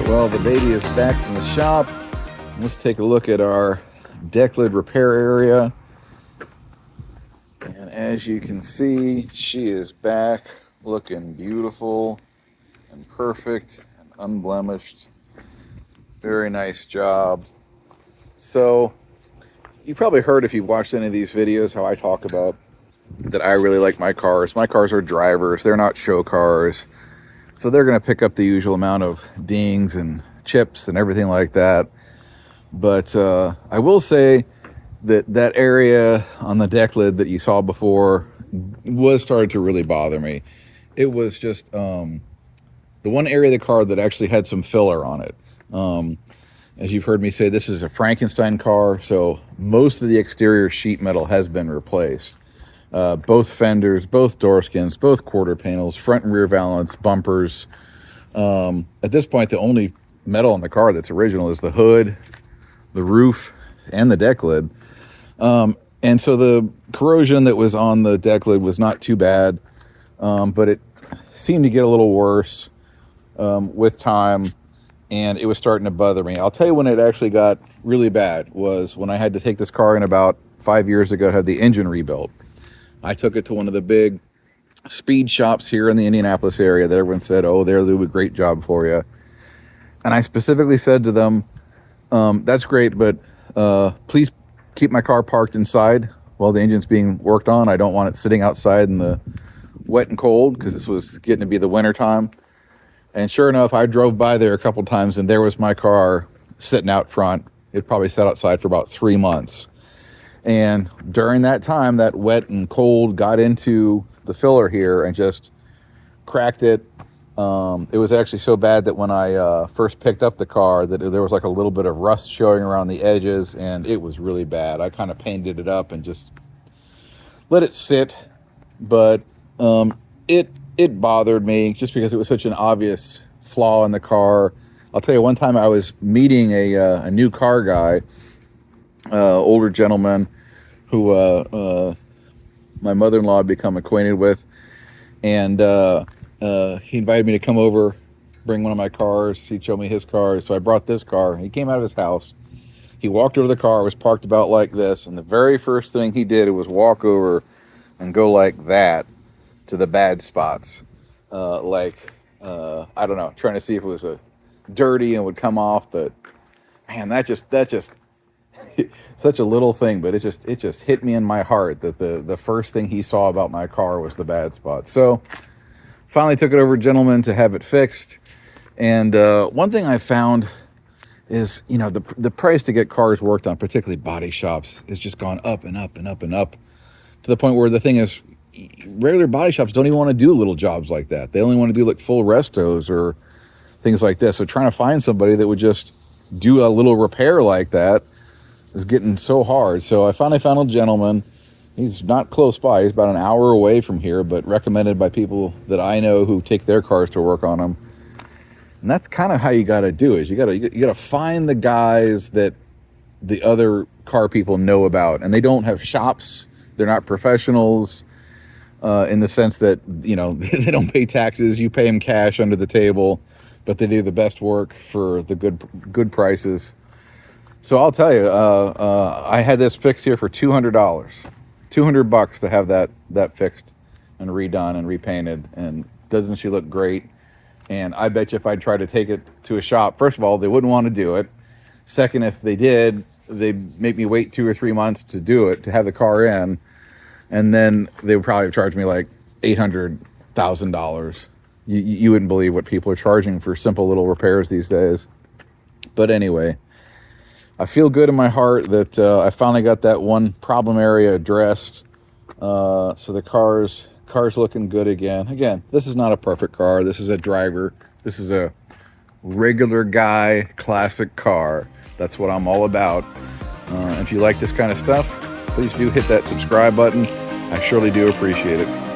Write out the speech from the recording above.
Well, the baby is back from the shop. Let's take a look at our decklid repair area. And as you can see, she is back looking beautiful and perfect and unblemished. Very nice job. So you probably heard, if you've watched any of these videos, how I talk about that I really like my cars. My cars are drivers, they're not show cars. So they're going to pick up the usual amount of dings and chips and everything like that. But I will say that that area on the deck lid that you saw before was starting to really bother me. It was just the one area of the car that actually had some filler on it. As you've heard me say, this is a Frankenstein car, so most of the exterior sheet metal has been replaced. Both fenders, both door skins, both quarter panels, front and rear valance, bumpers. At this point, the only metal on the car that's original is the hood, the roof, and the deck lid. And so the corrosion that was on the deck lid was not too bad, but it seemed to get a little worse with time, and it was starting to bother me. I'll tell you when it actually got really bad was when I had to take this car in about 5 years ago, had the engine rebuilt. I took it to one of the big speed shops here in the Indianapolis area that everyone said, oh, they'll do a great job for you. And I specifically said to them, that's great, but please keep my car parked inside while the engine's being worked on. I don't want it sitting outside in the wet and cold, because this was getting to be the winter time. And sure enough, I drove by there a couple times, and there was my car sitting out front. It probably sat outside for about 3 months. And during that time, that wet and cold got into the filler here and just cracked it. It was actually so bad that when I first picked up the car, that there was like a little bit of rust showing around the edges, and it was really bad. I kind of painted it up and just let it sit, but it bothered me just because it was such an obvious flaw in the car. I'll tell you, one time I was meeting a new car guy, older gentleman who my mother-in-law had become acquainted with, and he invited me to come over, bring one of my cars. He'd show me his car, so I brought this car. He came out of his house, he walked over to the car, it was parked about like this, and the very first thing he did was walk over and go like that to the bad spots, I don't know, trying to see if it was dirty and would come off. But man, that just such a little thing, but it just hit me in my heart that the first thing he saw about my car was the bad spot. So finally took it over to a gentleman to have it fixed. And one thing I found is, you know, the price to get cars worked on, particularly body shops, has just gone up and up and up and up, to the point where the thing is, regular body shops don't even want to do little jobs like that. They only want to do like full restos or things like this. So trying to find somebody that would just do a little repair like that is getting so hard. So I finally found a gentleman. He's not close by, he's about an hour away from here, but recommended by people that I know who take their cars to work on them. And that's kind of how you got to do it. You got to find the guys that the other car people know about, and they don't have shops. They're not professionals in the sense that, you know, they don't pay taxes. You pay them cash under the table, but they do the best work for the good prices. So I'll tell you, I had this fixed here for $200, $200 to have that fixed and redone and repainted. And doesn't she look great? And I bet you if I tried to take it to a shop, first of all, they wouldn't want to do it. Second, if they did, they'd make me wait 2 or 3 months to do it, to have the car in. And then they would probably charge me like $800,000. You wouldn't believe what people are charging for simple little repairs these days. But anyway, I feel good in my heart that I finally got that one problem area addressed. So the car's looking good again. Again, this is not a perfect car. This is a driver. This is a regular guy, classic car. That's what I'm all about. If you like this kind of stuff, please do hit that subscribe button. I surely do appreciate it.